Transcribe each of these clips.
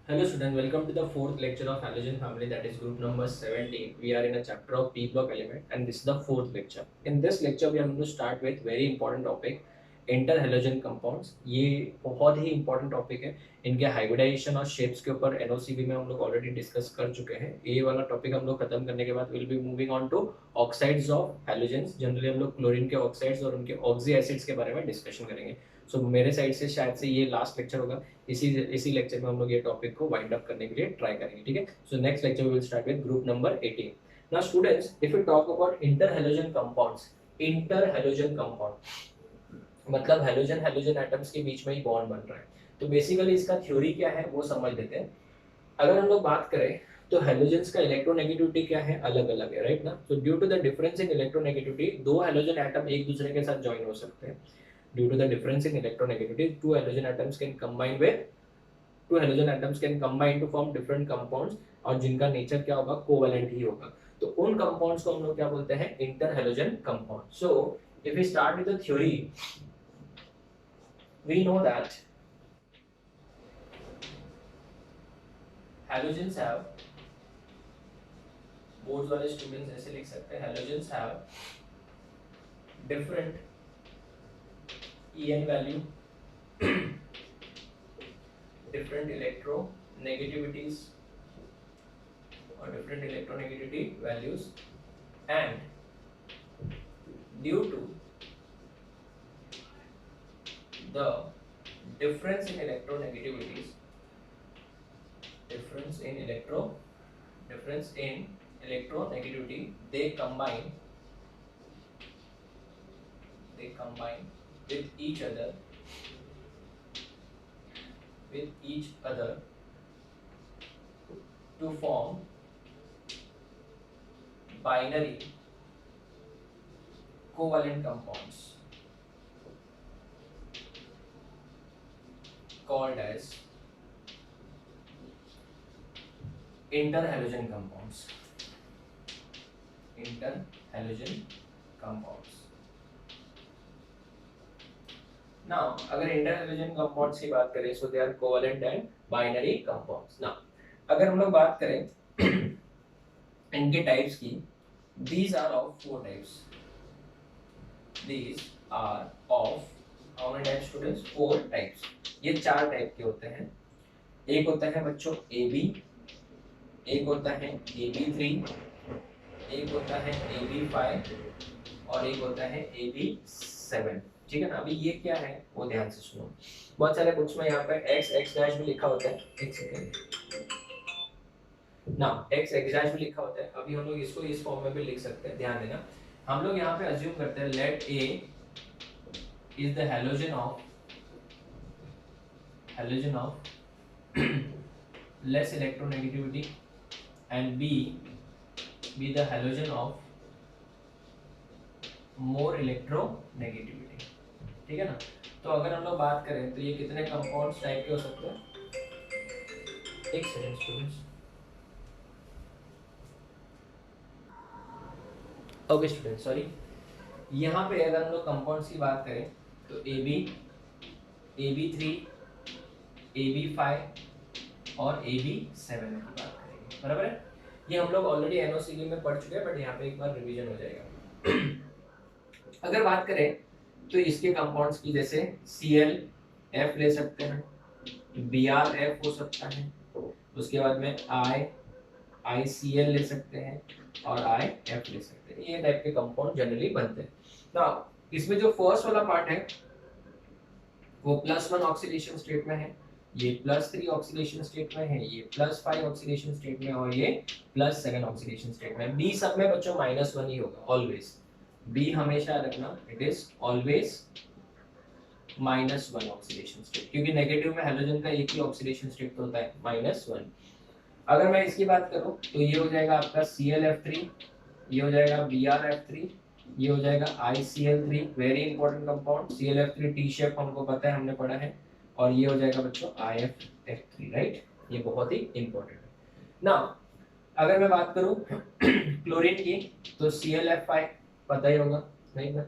Hello student, welcome to the fourth lecture of halogen family, that is group number 17. We are in a chapter of p block element and this is the fourth lecture. In this lecture we are going to start with very important topic inter compounds. ये बहुत ही important topic है. इनके hybridization और shapes के ऊपर NOCB में हम लोग already discuss कर चुके हैं. ये वाला topic हम लोग खत्म करने के बाद we'll be moving on to oxides of halogens. Generally हम लोग chlorine के oxides और उनके oxy acids के बारे में discussion करेंगे. So मेरे साइड से शायद से ये लास्ट लेक्चर होगा. इसी लेक्चर में हम लोग ये टॉपिक को वाइंड अप करने के लिए ट्राई करेंगे. ठीक है. So next lecture we will start with group number 18. Now students, if you talk about inter halogen compounds, inter halogen compound मतलब हैलोजन हैलोजन एटम्स के बीच में ही बॉन्ड बन रहा है. तो बेसिकली इसका थ्योरी क्या है वो समझ लेते हैं. अगर हम लोग बात करें तो हैलोजेंस का इलेक्ट्रोनेगेटिविटी क्या है, अलग अलग है, राइट ना. तो due to the difference in electronegativity दो हैलोजन एटम एक दूसरे के साथ ज्वाइन हो सकते हैं. Due to the difference in electronegativity, two halogen atoms can combine to form different compounds और जिनका नेचर क्या होगा, कोवेलेंट ही होगा. तो उन कंपाउंड्स को हम लोग क्या बोलते हैं, inter halogen compound. So if we start with the theory, we know that halogens have, boards वाले स्टूडेंट्स ऐसे लिख सकते हैं, halogens have different En value, different electronegativities or different electronegativity values, and due to the difference in electronegativities, difference in electronegativity, they combine with each other to form binary covalent compounds called as interhalogen compounds. Now, अगर interhalogen compounds की बात करें, so they are covalent and binary compounds. Now, अगर हम लोग बात करें इनके टाइप्स की, these are of four types. These are of how many types students? Four types. ये चार टाइप के होते हैं. एक होता है बच्चों AB, एक होता है AB3, एक होता है AB5 और एक होता है AB7. ठीक है ना. अभी ये क्या है वो ध्यान से सुनो. बहुत सारे बुक्स में यहाँ पे x डैश भी लिखा होता है. एक सेकेंड ना, x डैश भी लिखा होता है. अभी हम लोग इसको इस फॉर्म में भी लिख सकते हैं. ध्यान देना, हम लोग यहाँ पे अज्यूम करते हैं let A is the halogen of less electronegativity and B be the halogen of more electronegativity. ठीक है ना. तो अगर हम लोग बात करें तो ये कितने कंपाउंड्स टाइप के हो सकते हैं. एक second students. Okay student, sorry. यहाँ पे अगर हम लोग कंपाउंड्स की बात करें तो AB, AB3, AB5 और AB7 की बात करेंगे. बराबर है. ये हम लोग ऑलरेडी NOCB में पढ़ चुके हैं, बट यहाँ पे एक बार रिवीजन हो जाएगा. अगर बात करें तो इसके कंपाउंड्स की, जैसे ClF ले सकते हैं, BrF हो सकता है, उसके बाद में ICl ले सकते हैं और IF ले सकते हैं. ये टाइप के कंपाउंड जनरली बनते हैं. नाउ इसमें जो फर्स्ट वाला पार्ट है वो +1 ऑक्सीडेशन स्टेट में है, ये +3 ऑक्सीडेशन स्टेट में है, ये +5 ऑक्सीडेशन स्टेट में और ये +7 ऑक्सीडेशन स्टेट में. B सब में बच्चों -1 ही होगा ऑलवेज. B हमेशा रखना, it is always -1 oxidation state, क्योंकि नेगेटिव में हैलोजन का एक ही ऑक्सीडेशन स्टेट होता है -1. अगर मैं इसकी बात करूं तो ये हो जाएगा आपका ClF3, ये हो जाएगा BrF3, ये हो जाएगा ICl3. Very important compound. ClF3 T shape हमको पता है, हमने पढ़ा है. और ये हो जाएगा बच्चों IFF3, राइट. ये बहुत ही इंपॉर्टेंट है. नाउ अगर मैं बात करूं क्लोरीन की तो ClF5 पता ही होगा, राइट ना.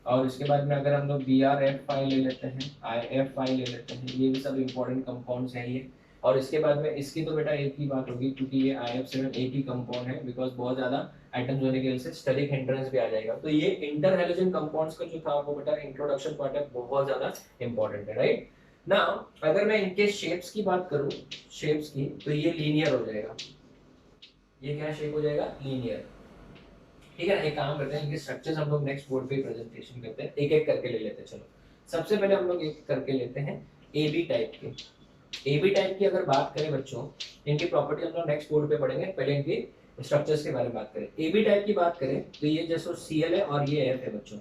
और उसके बाद में अगर हम लोग BrF5 ले लेते हैं, IF5 ले लेते हैं, ये भी सब इंपॉर्टेंट कंपाउंड्स हैं. ये और इसके बाद में इसकी तो बेटा एक ही बात होगी, क्योंकि ये IF7 एक ही कंपाउंड है, बिकॉज बहुत ज्यादा एटम्स होने की वजह से स्टेरिक हिंड्रेंस भी आ जाएगा। तो ये इंटर हैलोजन कंपाउंड्स का जो था वो बेटा इंट्रोडक्शन पार्ट है, बहुत ज्यादा इंपॉर्टेंट है, राइट ना। अगर मैं इनके शेप्स की बात करूं, शेप्स की, तो ये लीनियर हो जाएगा। ये क्या शेप हो जाएगा? लीनियर। ठीक है ना। एक काम करते हैं, इनके स्ट्रक्चर्स हम लोग नेक्स्ट बोर्ड पे प्रेजेंटेशन करते हैं, एक एक करके ले लेते हैं। चलो सबसे पहले हम लोग एक करके लेते हैं ए बी टाइप के। ए बी टाइप की अगर बात करें बच्चों, इनकी प्रॉपर्टी हम लोग नेक्स्ट बोर्ड पे पढ़ेंगे, पहले इनकी स्ट्रक्चर्स के बारे में बात करें। ए बी टाइप की बात करें तो ये जैसे Cl है और ये F है बच्चों,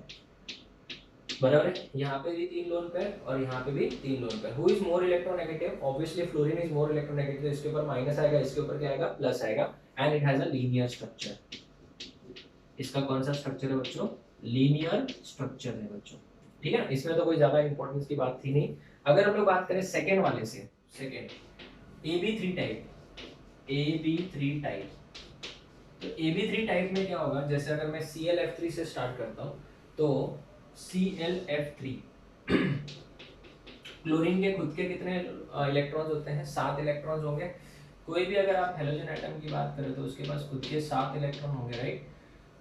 बराबर है। यहाँ पे भी 3 लोन पेयर और यहाँ पे भी 3 lone pair. Who is more electronegative? Obviously fluorine is more electronegative, इसके ऊपर माइनस आएगा, इसके ऊपर क्या आएगा? प्लस आएगा, and it has a linear structure. इसका कौन सा स्ट्रक्चर है बच्चों? लीनियर स्ट्रक्चर है बच्चों, ठीक है। इसमें तो कोई ज्यादा इंपॉर्टेंस की बात थी नहीं। अगर हम लोग बात करें सेकेंड वाले से, second AB3 type, AB3 type, तो AB3 टाइप में क्या होगा? जैसे अगर मैं ClF3 से स्टार्ट करता हूँ, तो ClF3 क्लोरीन के खुद के कितने इलेक्ट्रॉन्स होते हैं? 7 इलेक्ट्रॉन्स होंगे। कोई भी अगर आप हेलोजन एटम की बात करें तो उसके पास खुद के 7 इलेक्ट्रॉन होंगे, राइट।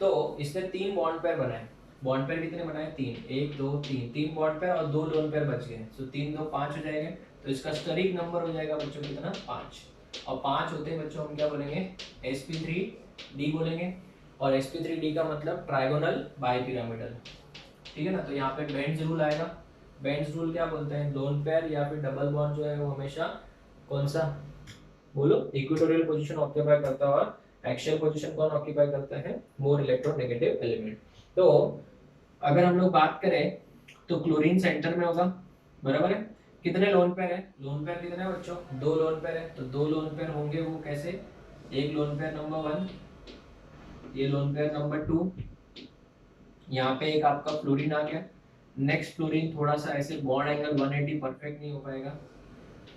तो इसने 3 बॉन्ड पेयर बनाए। बॉन्ड पेयर कितने बनाए? 3, 1 2 3, 3 बॉन्ड पेयर और 2 लोन पेयर बच गए। सो 3 2 5 हो जाएंगे। तो इसका स्टेरिक नंबर हो जाएगा बच्चों कितना? 5। और 5 होते हैं बच्चों हम क्या बोलेंगे? sp3d बोलेंगे। और sp3d का मतलब ट्राइगोनल बाइपिरामिडल, ठीक है ना। तो यहाँ पे बेंड्स रूल आएगा। बेंड्स रूल क्या बोलते हैं? लोन पेयर या फिर डबल बॉन्ड जो है वो हमेशा कौन सा, बोलो, इक्वेटोरियल पोजीशन ऑक्यूपाई करता है, और एक्सियल पोजीशन कौन ऑक्यूपाई करता है? More electronegative element. तो अगर हम लोग बात करें तो क्लोरीन सेंटर में होगा, बराबर है। कितने लोन पेयर है? लोन पेयर कितने हैं बच्चों? 2 लोन पेयर है। तो 2 लोन पेयर होंगे, वो कैसे? एक लोन पेयर नंबर 1, ये लोन पेयर नंबर 2, यहाँ पे एक आपका फ्लोरीन आ गया। नेक्स्ट फ्लोरीन थोड़ा सा ऐसे बॉन्ड एंगल 180 परफेक्ट नहीं हो पाएगा,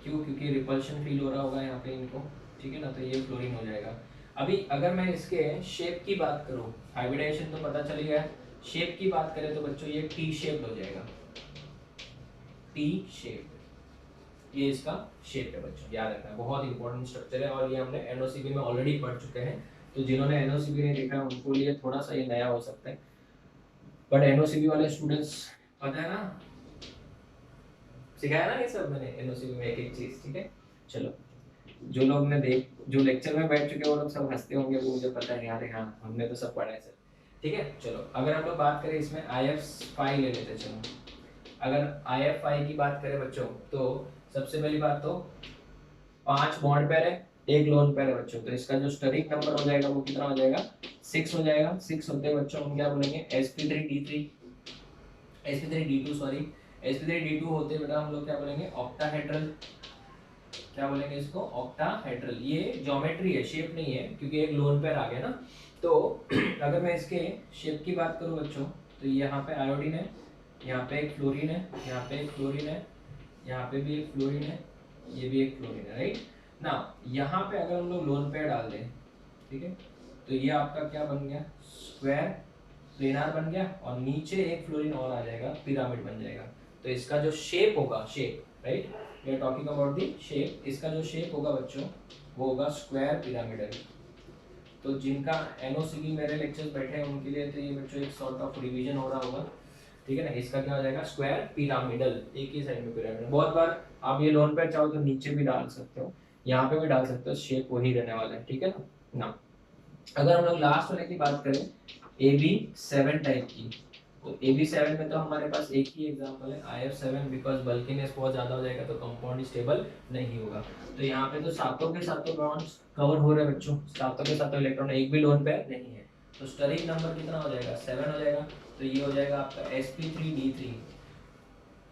क्यों? क्योंकि रिपल्शन फील हो रहा होगा यहाँ पे इनको, ठीक है ना। तो ये फ्लोरीन हो जाएगा। अभी अगर मैं इसके शेप की बात करूँ, हाइब्रिडाइजेशन तो पता चल गया, शेप की बात करें तो बच्चों ये टी शेप हो जाएगा, टी शेप। ये इसका शेप है बच्चों, याद रखना, बहुत इंपॉर्टेंट स्ट्रक्चर है। और ये हमने एनओसीबी में ऑलरेडी पढ़ चुके हैं, तो जिन्होंने एनओसीबी नहीं देखा उनको लिए थोड़ा सा ये नया हो सकता है, बट एनओसीबी वाले स्टूडेंट्स पता है ना, सिखाया ना ये सब मैंने एनओसीबी में एक एक चीज, ठीक है। चलो जो लोग ने जो लेक्चर में बैठ चुके हैं वो लोग सब हंसते होंगे, वो मुझे पता है यार, हाँ हमने तो सब पढ़ा है सर, ठीक है। चलो अगर हम लोग बात करें इसमें IF5 ले लेते हैं। चलो अगर IF5 की बात करें बच्चों, तो सबसे पहली बात तो 5 बॉन्ड पेयर है, एक लोन पेयर है बच्चों। तो इसका जो स्टेरिक नंबर हो जाएगा वो कितना हो जाएगा? 6 हो जाएगा। 6 होते हैं बच्चों हम क्या बोलेंगे? sp3d3, sp3d2 सॉरी, sp3d2 होते बेटा हम लोग क्या बोलेंगे? ऑक्टाहेड्रल। क्या बोलेंगे इसको? ऑक्टाहेड्रल। ये ज्योमेट्री है, शेप नहीं है, क्योंकि एक लोन पेयर आ गया ना। तो अगर मैं इसके शेप की बात करूं बच्चों, तो यहाँ पे आयोडीन है, यहाँ पे एक फ्लोरीन है, यहाँ पे एक फ्लोरीन है, यहाँ पे भी एक फ्लोरीन है, ये भी एक फ्लोरीन है, राइट ना। यहाँ पे अगर हम लोग लोन पेयर डाल दें, ठीक है, तो ये आपका क्या बन गया? स्क्वायर प्लेनार बन गया, और नीचे एक फ्लोरीन और आ जाएगा, पिरामिड बन जाएगा। तो इसका जो शेप होगा, shape, right, we are talking about the shape. इसका जो शेप होगा बच्चों वो होगा स्क्वायर पिरामिडल। तो जिनका एनओसीबी मेरे लेक्चर्स बैठे हैं उनके लिए तो ये बच्चों एक सॉर्ट ऑफ रिवीजन हो रहा होगा, ठीक है ना। इसका क्या हो जाएगा? स्क्वायर पिरामिडल, एक ही साइड में पिरामिडल। बहुत बार आप ये लोन पेयर चाहो तो नीचे भी डाल सकते हो, यहाँ पे भी डाल सकते हो, शेप वही रहने वाला है, ठीक है ना। अगर हम लोग लास्ट वाले की बात करें AB7 टाइप की, तो AB7 में तो हमारे पास एक ही एग्जांपल है IF7, बिकॉज बल्कीनेस बहुत ज्यादा हो जाएगा तो कंपाउंड स्टेबल नहीं होगा। तो यहाँ पे तो सातों के सातों बॉन्ड्स कवर हो रहे हैं बच्चों, सातों के सातों इलेक्ट्रॉन, एक भी लोन पेयर नहीं है। तो स्टेरिक नंबर कितना हो जाएगा? 7 हो जाएगा। तो ये हो जाएगा आपका sp3d3,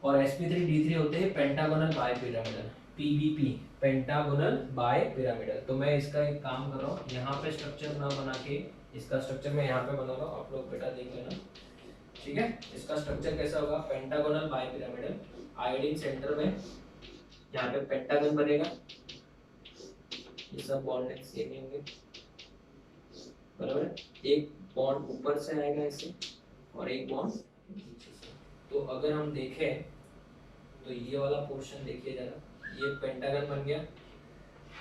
और sp3d3 होते हैं pentagonal bipyramidal, PBP, pentagonal bipyramidal. तो मैं इसका एक काम कर रहा हूँ, यहाँ पे स्ट्रक्चर ना बना के इसका स्ट्रक्चर मैं यहाँ पे बना रहा हूँ, आप लोग बेटा देख लेना, ठीक है। इसका स्ट्रक्चर कैसा होगा? पेंटागोनल बाइपिरामिडल, आयोडीन सेंटर में, यहाँ पे पेंटागन बनेगा, ये सब बॉन्ड सेम ही होंगे, बराबर। एक बॉन्ड ऊपर से आएगा ऐसे, और एक बॉन्ड नीचे से। तो अगर हम देखें तो ये वाला पोर्शन देखिए जरा, ये पेंटागन बन गया,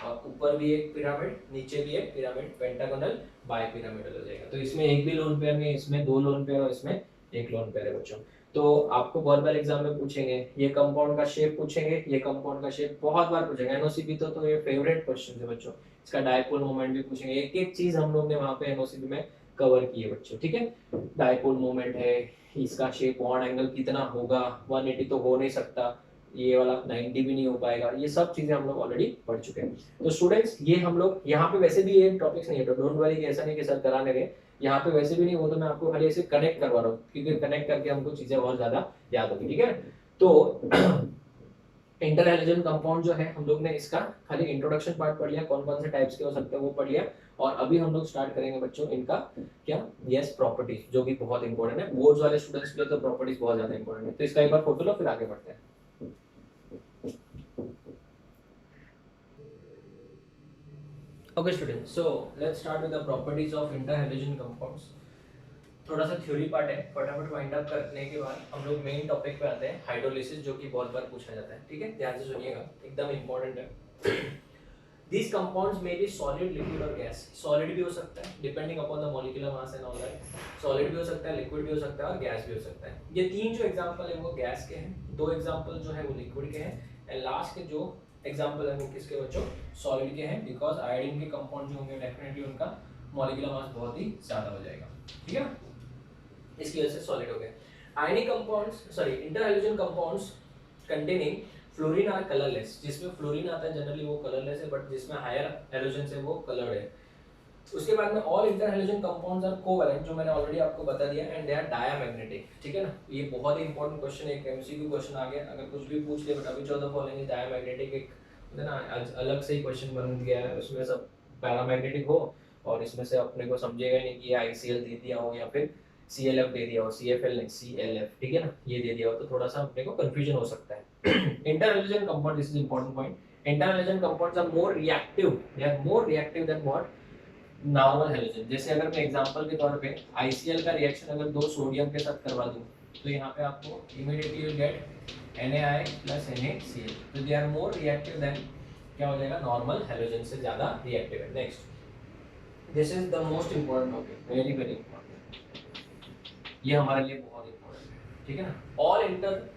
और ऊपर भी एक पिरामिड, नीचे भी एक पिरामिड, पेंटागोनल बाय पिरामिडल हो जाएगा। तो इसमें एक भी लोन पेयर नहीं है, इसमें दो लोन पेयर और इसमें एक लोन पेयर है बच्चों। तो आपको बहुत बार एग्जाम में पूछेंगे, ये कंपाउंड का शेप पूछेंगे, ये कंपाउंड का शेप बहुत बार पूछेंगे, एनओसीबी तो ये फेवरेट क्वेश्चन है बच्चों। इसका डायपोल मोमेंट भी पूछेंगे, एक एक चीज हम लोग ने वहां पे एनओसीबी में कवर की है बच्चों, ठीक है। डायपोल मोमेंट है, इसका शेप बॉन्ड एंगल कितना होगा, 180 तो हो नहीं सकता, ये वाला 90 भी नहीं हो पाएगा, ये सब चीजें हम लोग ऑलरेडी पढ़ चुके हैं। तो स्टूडेंट्स ये हम लोग यहाँ पे वैसे भी ये टॉपिक्स नहीं है, तो डोंट वरी, ऐसा नहीं कि सर कराने रहे, यहाँ पे वैसे भी नहीं, वो तो मैं आपको खाली ऐसे कनेक्ट करवा रहा हूँ, क्योंकि कनेक्ट करके हमको चीजें और ज्यादा याद होगी, ठीक है। तो इंटर हैलोजन कंपाउंड जो है हम लोग ने इसका खाली इंट्रोडक्शन पार्ट पढ़ लिया, कौन कौन से टाइप्स के हो सकते हैं वो पढ़ लिया, और अभी हम लोग स्टार्ट करेंगे बच्चों इनका क्या, यस प्रॉपर्टीज, जो कि बहुत इंपॉर्टेंट है बोर्ड्स वाले स्टूडेंट्स के लिए, तो प्रॉपर्टीज बहुत ज्यादा इंपॉर्टेंट है। तो इसका एक बार फोटो लो, फिर आगे बढ़ते हैं। Okay students, so let's start with the properties of interhalogen compounds. थोड़ा सा थ्योरी पार्ट है, फटाफट वाइंड अप करने के बाद हम लोग मेन टॉपिक पे आते हैं, हाइड्रोलिसिस, जो कि बहुत बार पूछा जाता है, ठीक है, ध्यान से सुनिएगा, एकदम इंपॉर्टेंट है। These compounds may be solid, liquid और गैस। सॉलिड भी हो सकता है depending upon the molecular mass and all that, solid भी हो सकता है, लिक्विड भी हो सकता है और गैस भी हो सकता है। ये तीन जो एग्जांपल है वो गैस के हैं, दो एग्जांपल जो है वो लिक्विड के हैं, एंड लास्ट के जो एग्जांपल है वो किसके बच्चों, सॉलिड के हैं, बिकॉज आयोडीन के कंपाउंड जो होंगे डेफिनेटली उनका मॉलिक्यूलर मास बहुत ही ज्यादा हो जाएगा, ठीक है, इसकी वजह से सॉलिड हो गए। Ionic compounds, sorry interhalogen compounds containing fluorine are colourless, जिसमें फ्लोरीन आता है जनरली वो कलरलेस है, बट जिसमें हायर हैलोजन है वो कलर्ड है। उसके बाद में all interhalogen compounds are covalent, जो मैंने ऑलरेडी आपको बता दिया, एंड दे आर डायामैग्नेटिक, ठीक है ना। ये बहुत ही इंपॉर्टेंट क्वेश्चन है, एक एमसीक्यू क्वेश्चन आ गया, अगर कुछ भी पूछ ले, बट अभी 14 फॉलोइंग इज डायामैग्नेटिक, एक है ना अलग से ही क्वेश्चन बन गया है, उसमें सब पैरामैग्नेटिक हो और इसमें से अपने को समझेगा नहीं कि ये आईसीएल दे दिया हो या फिर CLF दे दिया हो, CFL नहीं CLF, ठीक है ना, ये दे दिया हो तो थोड़ा सा अपने को कंफ्यूजन हो सकता है। Interhalogen compound, this is important point, interhalogen compounds are more reactive, they are more reactive than what normal halogen. जैसे अगर मैं एग्जांपल के तौर पे ICL का रिएक्शन अगर दो सोडियम के साथ करवा दूं, तो यहाँ पे आपको immediately you get NaI plus NaCl, तो they are more reactive than क्या हो जाएगा, नॉर्मल हैलोजन से ज्यादा रिएक्टिव है। Next, this is the most important topic, very very important, ये हमारे लिए बहुत इंपॉर्टेंट है, ठीक है ना। All inter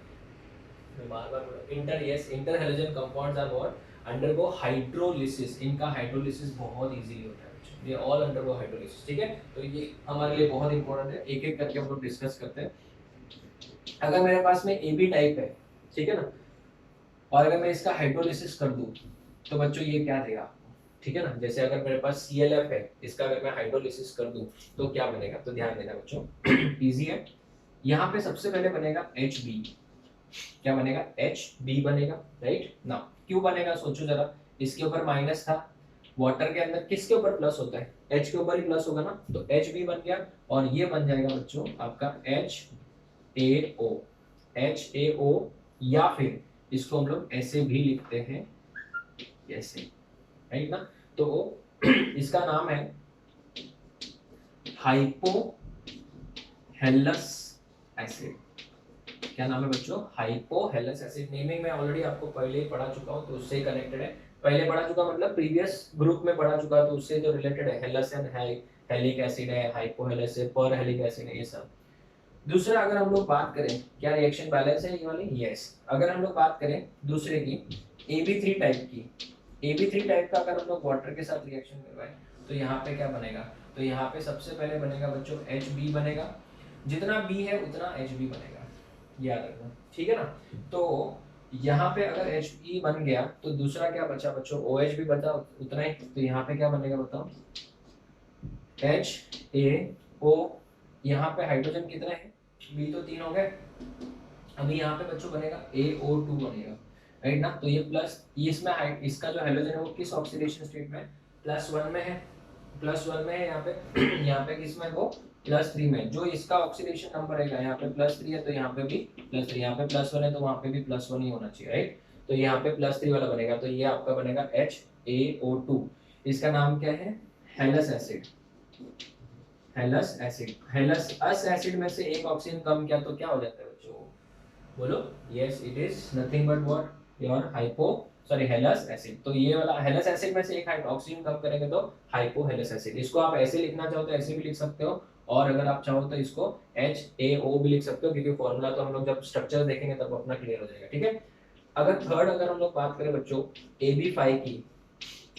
halogen compounds are what undergo hydrolysis, इनका हाइड्रोलिसिस बहुत इजीली होता है, ये ऑल अंडरगो हाइड्रोलिसिस, ठीक है। तो ये हमारे लिए बहुत इंपॉर्टेंट है, एक एक करके हम लोग डिस्कस करते हैं। अगर मेरे पास में AB टाइप है, ठीक है ना, और अगर मैं इसका हाइड्रोलिसिस कर दूं तो बच्चों ये क्या देगा आपको, ठीक है ना। जैसे अगर मेरे पास CLF है, इसका अगर मैं हाइड्रोलिसिस कर दूं तो क्या बनेगा, तो ध्यान देना बच्चों, इजी है। यहाँ पे सबसे पहले बनेगा HB, क्या बनेगा, HB बनेगा, राइट ना। क्यों बनेगा सोचो जरा, इसके ऊपर माइनस था, वाटर के अंदर किसके ऊपर प्लस होता है, H के ऊपर ही प्लस होगा ना, तो HB बन गया, और ये बन जाएगा बच्चों आपका HAO, या फिर इसको हम लोग ऐसे भी लिखते हैं, ऐसे, राइट ना। तो इसका नाम है हाइपोहेलस एसिड, क्या नाम है बच्चों, हाइपोहेलस एसिड। नेमिंग में ऑलरेडी आपको पहले ही पढ़ा चुका हूँ, तो उससे कनेक्टेड है, पहले पढ़ा चुका मतलब प्रीवियस ग्रुप में पढ़ा चुका, तो उससे जो रिलेटेड है, हेलस एंड हेलिक एसिड है, हाइपोहेलस है, पर हेलिक एसिड है, ये सब। दूसरा अगर हम लोग बात करें, क्या रिएक्शन बैलेंस है ये वाली, यस। अगर हम लोग बात करें दूसरे की, AB3 टाइप की, AB3 टाइप का अगर हम लोग वाटर के साथ रिएक्शन करवाएं तो यहाँ पे क्या बनेगा, तो यहाँ पे सबसे पहले बनेगा बच्चों HB बनेगा, जितना B है उतना HB बनेगा, याद रखना, ठीक है ना। तो यहाँ पे अगर HB बन गया तो दूसरा क्या बचा बच्चों, OH भी बचा उतना ही, तो यहाँ पे क्या बनेगा बताओ, HAO, यहाँ पे हाइड्रोजन कितने हैं, B तो 3 हो गए, अभी यहाँ पे बच्चों बनेगा AO2 बनेगा, राइट ना। तो ये प्लस, ये इसमें इसका जो हाइड्रोजन है वो किस ऑक्सीडेशन स्टेट में, +1 में है, +1 में है यहाँ पे यहाँ पे किस में, वो +3 में। जो इसका ऑक्सीडेशन नंबर है यहाँ पे +3 है, तो यहाँ पे भी +3, यहाँ पे +1 है तो वहाँ पे भी +1 ही होना चाहिए, राइट। तो यहाँ पे +3 वाला बनेगा, तो ये आपका बनेगा HAO2, इसका नाम क्या है, halous acid, halous acid. Halous अस एसिड में से एक ऑक्सीजन कम किया तो क्या हो जाता है बच्चों, बोलो, yes it is nothing but what, your hypo sorry हेलस acid. तो ये वाला हेलस एसिड में से एक ऑक्सीजन कम करेंगे तो हाइपोहेलस एसिड। इसको आप ऐसे लिखना चाहो तो ऐसे भी लिख सकते हो, और अगर आप चाहो तो इसको HAO भी लिख सकते हो, क्योंकि फॉर्मूला तो हम लोग जब स्ट्रक्चर देखेंगे तब अपना क्लियर हो जाएगा। ठीक है, अगर थर्ड अगर हम लोग बात करें बच्चों AB5 की,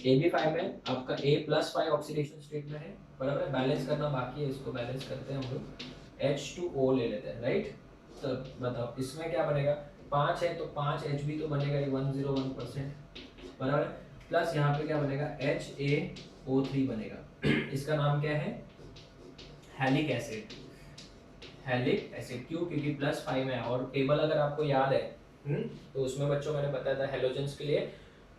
AB5 में आपका A+5 ऑक्सीडेशन स्टेट में है, बराबर है। बैलेंस करना बाकी है, इसको बैलेंस करते हैं हम लोग। H2O ले लेते हैं, राइट। तो बताओ इसमें क्या बनेगा, 5 है तो 5 Hb तो बनेगा 101%, बराबर है। प्लस यहाँ पे क्या बनेगा, HaO3 बनेगा। इसका नाम क्या है, हैलिक एसिड। हैलिक एसिड क्यों, क्योंकि +5 में है। और टेबल अगर आपको याद है तो उसमें बच्चों मैंने बताया था हेलोजेंस के लिए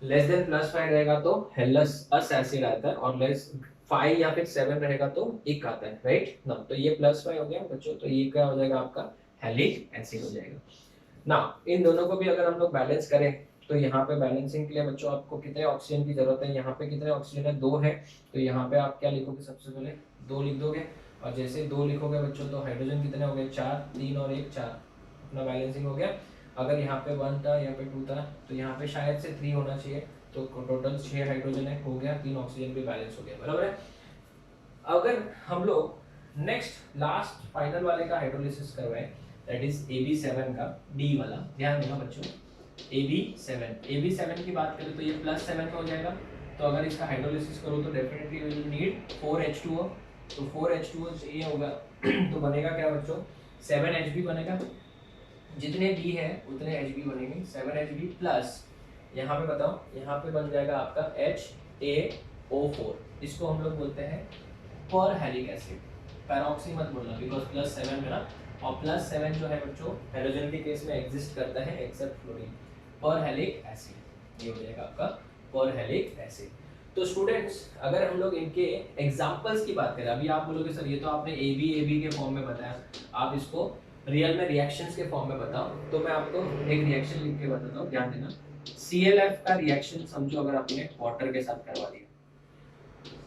लेस देन +5 रहेगा तो हेलस अस एसिड आता है, और लेस 5 या फिर 7 रहेगा तो इक आता है, राइट ना। तो ये +5 हो गया बच्चों, तो ये क्या हो जाएगा आपका हैलिक एसिड हो जाएगा ना। इन दोनों को भी अगर हम लोग बैलेंस करें तो यहाँ पे बैलेंसिंग के लिए बच्चों आपको कितने ऑक्सीजन की जरूरत है, यहाँ पे कितने ऑक्सीजन है, 2 है। तो यहाँ पे आप क्या लिखोगे, सबसे पहले 2 लिख दोगे, और जैसे 2 लिखोगे बच्चों तो हाइड्रोजन कितने हो गए, 4, 3 और 1 4, अपना बैलेंसिंग हो गया। अगर यहाँ पे 1 था, यहाँ पे 2 था, तो यहाँ पे शायद से 3 होना चाहिए, तो टोटल 6 हाइड्रोजन है, हो गया, 3 ऑक्सीजन भी बैलेंस हो गया, बराबर है। अगर हम लोग नेक्स्ट लास्ट फाइनल वाले का हाइड्रोलिसिस करवाएं, दैट इज AB7 का, डी वाला, ध्यान देना बच्चों, AB7 की बात करें तो ये +7 में हो जाएगा। तो अगर इसका हाइड्रोलिसिस करो तो definitely we will need 4H2O, तो 4H2O चाहिए होगा। तो बनेगा क्या बच्चों, 7Hb बनेगा, जितने B है उतने Hb बनेंगे, 7Hb प्लस यहाँ पे बताओ, यहाँ पे बन जाएगा आपका HaO4, इसको हम लोग बोलते हैं पर हैलिक एसिड। पैरोक्सी मत बोलना बिकॉज +7 में ना, और +7 जो है बच्चों हेलोजन के केस में एग्जिस्ट करता है एक्सेप्ट फ्लोरीन। पर हैलिक एसिड ये हो जाएगा आपका पर हैलिक एसिड। तो स्टूडेंट्स अगर हम लोग इनके एग्जांपल्स की बात करें, अभी आप बोलोगे सर ये तो आपने AB के फॉर्म में बताया, आप इसको रियल में रिएक्शंस के फॉर्म में बताओ। तो मैं आपको एक रिएक्शन लिख के बताता हूँ, ध्यान देना। ClF का रिएक्शन समझो अगर आपने वाटर के साथ करवा दिया,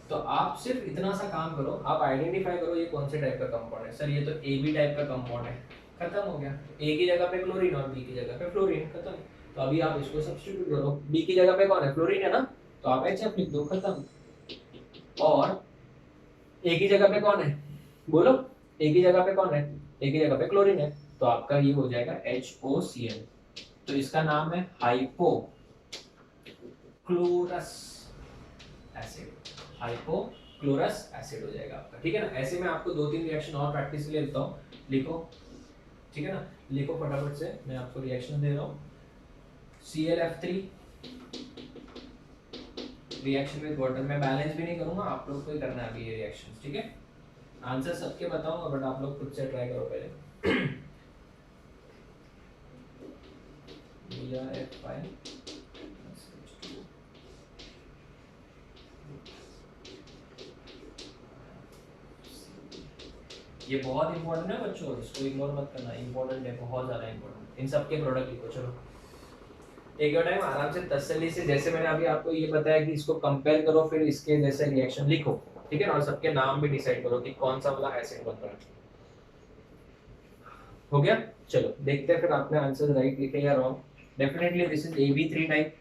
तो आप सिर्फ इतना सा काम करो, आप आइडेंटिफाई करो ये कौन से टाइप का कंपाउंड है। सर ये तो AB टाइप का कंपाउंड है, खत्म हो गया। A की जगह पे क्लोरीन और B की जगह पे फ्लोरीन, खत्म। तो अभी आप इसको सब्स्टिट्यूट करो, B की जगह पे कौन है, फ्लोरीन है ना, तो आप HF लिख दो, खत्म। और A की जगह पे कौन है, बोलो, A की जगह पे कौन है, A की जगह पे क्लोरीन है, तो आपका ये हो जाएगा HOCl। तो इसका नाम है हाइपोक्लोरस एसिड, हाइपोक्लोरस एसिड हो जाएगा आपका, ठीक है ना। ऐसे में आपको 2-3 रिएक्शन और प्रैक्टिस के लिए देता हूँ, लिखो, ठीक है ना, लिखो फटाफट से, मैं आपको रिएक्शन दे रहा हूँ। ClF3 रिएक्शन विद वाटर, मैं बैलेंस भी नहीं करूंगा, आप लोग को ही करना है अभी ये रिएक्शंस, ठीक है। आंसर सबके बताऊंगा बट आप लोग खुद से ट्राई करो पहले। BrF5 ये बहुत इंपॉर्टेंट है बच्चों, इसको इग्नोर मत करना, इंपॉर्टेंट है, बहुत ज्यादा इंपॉर्टेंट। इन सब के प्रोडक्ट लिखो, चलो एक और टाइम आराम से तसल्ली से, जैसे मैंने अभी आपको ये बताया कि इसको कंपेयर करो, फिर इसके जैसे रिएक्शन लिखो, ठीक है ना, और सबके नाम भी डिसाइड करो कि कौन सा वाला एसिड बन रहा है। हो गया, चलो देखते हैं फिर आपने आंसर राइट लिखे या wrong. Definitely this is AB3 type.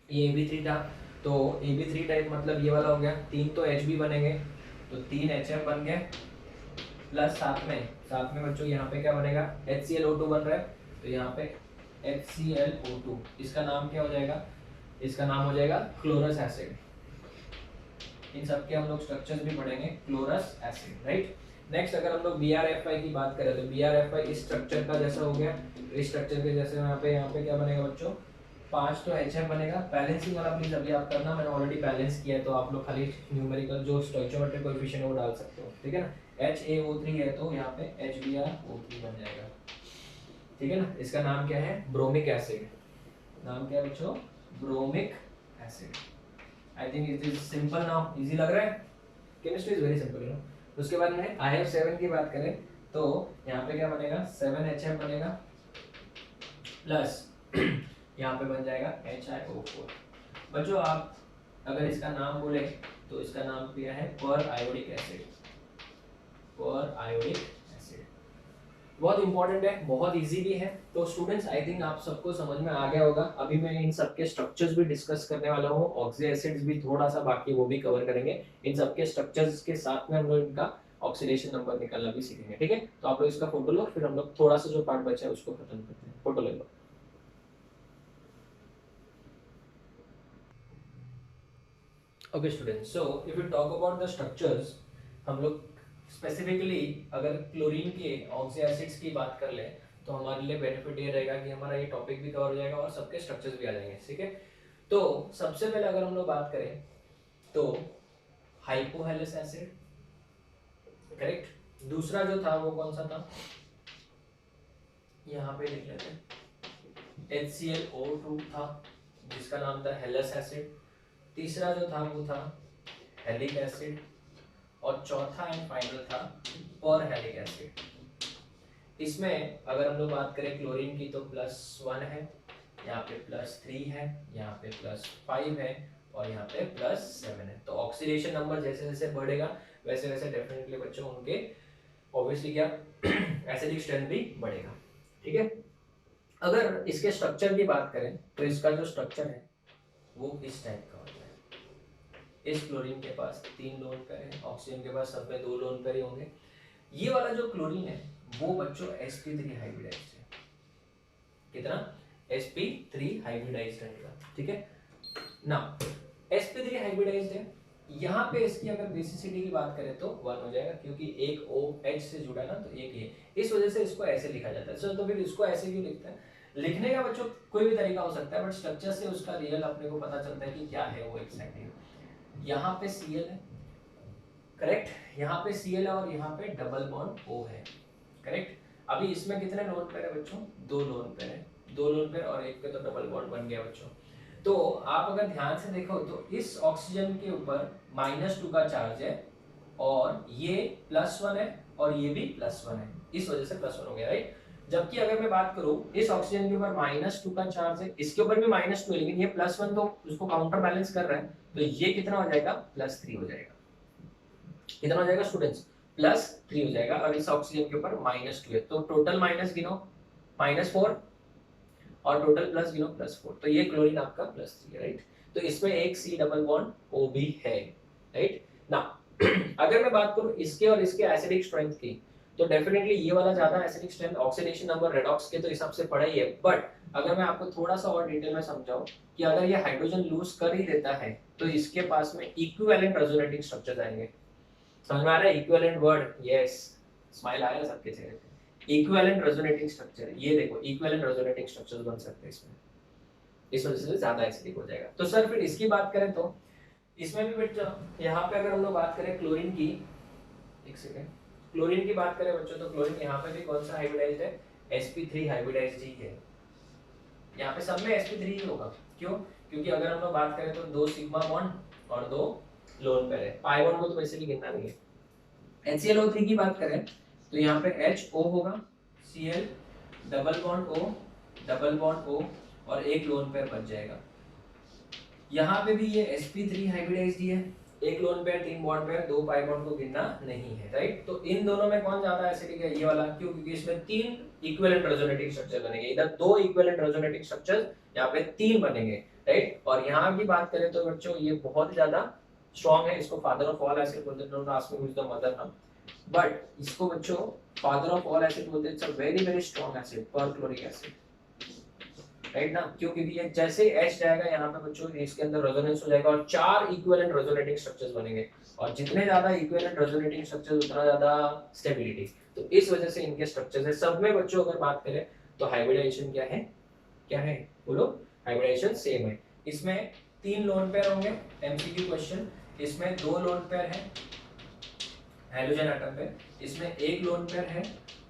ये AB3 था, तो AB3 टाइप मतलब ये वाला हो गया। 3 तो HB बनेंगे, तो 3 HF बन गए, प्लस साथ में बच्चों यहाँ पे क्या बनेगा, HClO2 बन रहा है, तो यहाँ पे HClO2, इसका नाम क्या हो जाएगा, इसका नाम हो जाएगा क्लोरस एसिड। इन सब के हम लोग स्ट्रक्चर्स भी पढ़ेंगे, क्लोरस एसिड, राइट। नेक्स्ट अगर हम लोग BrF5 की बात करें तो BrF5 इस स्ट्रक्चर का जैसा हो गया, इस स्ट्रक्चर के जैसे यहाँ पे क्या बनेगा बच्चों, 5 तो HF बनेगा। बैलेंसिंग वाला प्लीज अभी आप करना, मैंने ऑलरेडी बैलेंस किया है, तो आप लोग खाली न्यूमेरिकल जो स्टोइचियोमेट्रिक कोएफिशिएंट है वो डाल सकते हो, ठीक है ना। HaO3 है तो यहाँ पे HbrO3 बन जाएगा, ठीक है ना। इसका नाम क्या है, ब्रोमिक एसिड, नाम क्या है बच्चों, bromic acid. I think it is simple now, easy लग रहा है, chemistry is very simple, you know. उसके बाद में IF7 की बात करें तो यहाँ पे क्या बनेगा, 7HF बनेगा, प्लस यहाँ पे बन जाएगा HiO4। बच्चों आप अगर इसका नाम बोले तो इसका नाम क्या है, पर आयोडिक एसिड, पर आयोडिक एसिड, बहुत इंपॉर्टेंट है, बहुत इजी भी है। तो स्टूडेंट्स आई थिंक आप सबको समझ में आ गया होगा। अभी मैं इन सबके स्ट्रक्चर्स भी डिस्कस करने वाला हूँ, ऑक्सी एसिड्स भी थोड़ा सा बाकी वो भी कवर करेंगे। इन सबके स्ट्रक्चर्स के साथ में हम लोग इनका ऑक्सीडेशन नंबर निकालना भी सीखेंगे, ठीक है। तो आप लोग इसका फोटो लो, फिर हम लोग थोड़ा सा जो पार्ट बचा है उसको खत्म करते हैं। फोटो ले लो। Okay students, so if you talk about the structures, हम लोग स्पेसिफिकली अगर क्लोरीन के ऑक्सी एसिड्स की बात कर ले तो हमारे लिए बेनिफिट ये रहेगा कि हमारा ये टॉपिक भी कवर हो जाएगा और सबके स्ट्रक्चर्स भी आ जाएंगे, ठीक है। तो सबसे पहले अगर हम लोग बात करें तो हाइपोहेलस एसिड, करेक्ट। दूसरा जो था वो कौन सा था, यहाँ पे लिख लेते हैं, HClO2 था जिसका नाम था हेलस एसिड। तीसरा जो था वो था हेलिक एसिड, और चौथा एंड फाइनल था परहेलिक एसिड। इसमें अगर हम लोग बात करें क्लोरीन की तो +1 है, यहाँ पे +3 है, यहाँ पे +5 है, और यहाँ पे +7 है। तो ऑक्सीडेशन नंबर जैसे जैसे बढ़ेगा वैसे वैसे डेफिनेटली बच्चों उनके ऑब्वियसली क्या एसिडिक स्ट्रेंथ भी बढ़ेगा, ठीक है। अगर इसके स्ट्रक्चर की बात करें तो इसका जो स्ट्रक्चर है वो इस टाइप का होता है। इस क्लोरीन के पास 3 लोन पेयर है, ऑक्सीजन के पास सब में 2 लोन पेयर ही होंगे। ये वाला जो क्लोरीन है वो बच्चों sp3 हाइब्रिडाइज्ड है। कितना? sp3 हाइब्रिडाइज्ड है, ठीक है ना। sp3 हाइब्रिडाइज्ड है। यहाँ पे इसकी अगर बेसिसिटी की बात करें तो 1 हो जाएगा, क्योंकि एक OH से जुड़ा ना, तो एक ये, इस वजह से इसको ऐसे लिखा जाता है। तो फिर इसको ऐसे क्यों लिखते हैं? लिखने का बच्चों कोई भी तरीका हो सकता है, बट स्ट्रक्चर से उसका रियल अपने को पता चलता है कि क्या है वो एग्जैक्टली। यहाँ पे Cl है, करेक्ट। यहाँ पे Cl है और यहाँ पे डबल बॉन्ड O है, करेक्ट। अभी इसमें कितने लोन पेयर है बच्चों? 2 लोन पेयर है, 2 लोन पेयर, और एक पे तो डबल बॉन्ड बन गया बच्चों। तो आप अगर ध्यान से देखो तो इस ऑक्सीजन के ऊपर -2 का चार्ज है, और ये +1 है, और ये भी +1 है, इस वजह से +1 हो गया, राइट। जबकि अगर मैं बात करूं इस ऑक्सीजन के ऊपर -2 का चार्ज है, इसके ऊपर भी -2 है, लेकिन ये +1 तो उसको काउंटर बैलेंस कर रहा है, तो ये कितना हो जाएगा? +3 हो जाएगा। कितना हो जाएगा स्टूडेंट्स? +3 हो जाएगा। और इस ऑक्सीजन के ऊपर -2 है, तो टोटल माइनस गिनो -4, और टोटल प्लस गिनो +4, तो ये क्लोरीन आपका +3 है, राइट। तो इसमें एक C डबल बॉन्ड O भी है, राइट ना। अगर मैं बात करूं इसके और इसके एसिडिक स्ट्रेंथ की, तो डेफिनेटली ये वाला ज्यादा acidic strength, oxidation number redox के तो हिसाब से पड़ा ही है। बट अगर मैं आपको थोड़ा सा और डिटेल में समझाऊं कि अगर ये हाइड्रोजन लूज कर ही देता है तो इसके पास में इक्विवेलेंट रेजोनेटिंग स्ट्रक्चर आएंगे। समझ में आ रहा है? इक्विवेलेंट वर्ड, यस, स्माइल आया सबके चेहरे पे। इक्विवेलेंट रेजोनेटिंग स्ट्रक्चर, ये देखो इक्विवेलेंट रेजोनेटिंग स्ट्रक्चर्स बन सकते हैं इसमें, इस वजह से ज्यादा एसिडिक हो जाएगा। तो सर फिर इसकी बात करें तो इसमें भी बेटा, यहाँ पे अगर हम लोग बात करें क्लोरीन की, एक सेकेंड, क्लोरीन की बात करें बच्चों तो क्लोरीन यहाँ पे भी कौन सा हाइब्रिडाइज्ड है? sp3 हाइब्रिडाइज्ड ही है। यहाँ पे सब में sp3 ही होगा, क्यों? क्योंकि अगर हम लोग बात करें तो 2 सिग्मा बॉन्ड और 2 लोन पेयर है, पाई बॉन्ड को तो वैसे भी गिनना नहीं है। HClO3 की बात करें तो यहाँ पे HO होगा, Cl double bond O, double bond O, और एक लोन पेयर बच जाएगा। यहाँ पे भी ये sp3 हाइब्रिडाइज्ड है, एक lone pair, 3 bond pair, 2 pi bond को गिनना नहीं है, राइट। तो इन दोनों में कौन ज्यादा एसिडिक है? ये वाला, क्यों? क्योंकि इसमें 3 इक्विवेलेंट रेजोनेटिंग स्ट्रक्चर बनेंगे, इधर 2 इक्विवेलेंट रेजोनेटिंग स्ट्रक्चर्स, यहाँ पे 3 बनेंगे, राइट। और यहाँ की बात करें तो बच्चों ये बहुत ज्यादा स्ट्रॉन्ग है, इसको फादर ऑफ ऑल एसिड बोलते हैं, don't ask me which the mother नाम, बट इसको बच्चों फादर ऑफ ऑल एसिड बोलते हैं। It's a very very strong acid, perchloric acid, right ना। क्यों? क्योंकि ये जैसे H जाएगा यहाँ पे बच्चों इसके अंदर रेजोनेंस हो जाएगा और 4 इक्विवेलेंट रेजोनेटिंग स्ट्रक्चर्स बनेंगे, और जितने ज्यादा इक्विवेलेंट रेजोनेटिंग स्ट्रक्चर्स उतना ज्यादा स्टेबिलिटी। तो इस वजह से इनके स्ट्रक्चर्स है। सब में बच्चों अगर बात करें तो हाइब्रिडाइजेशन क्या है? क्या है बोलो? हाइब्रिडाइजेशन सेम है। इसमें 3 लोन पेयर होंगे, एमसीक्यू क्वेश्चन। इसमें 2 लोन पेयर है हाइड्रोजन एटम पे, इसमें 1 लोन पेयर है,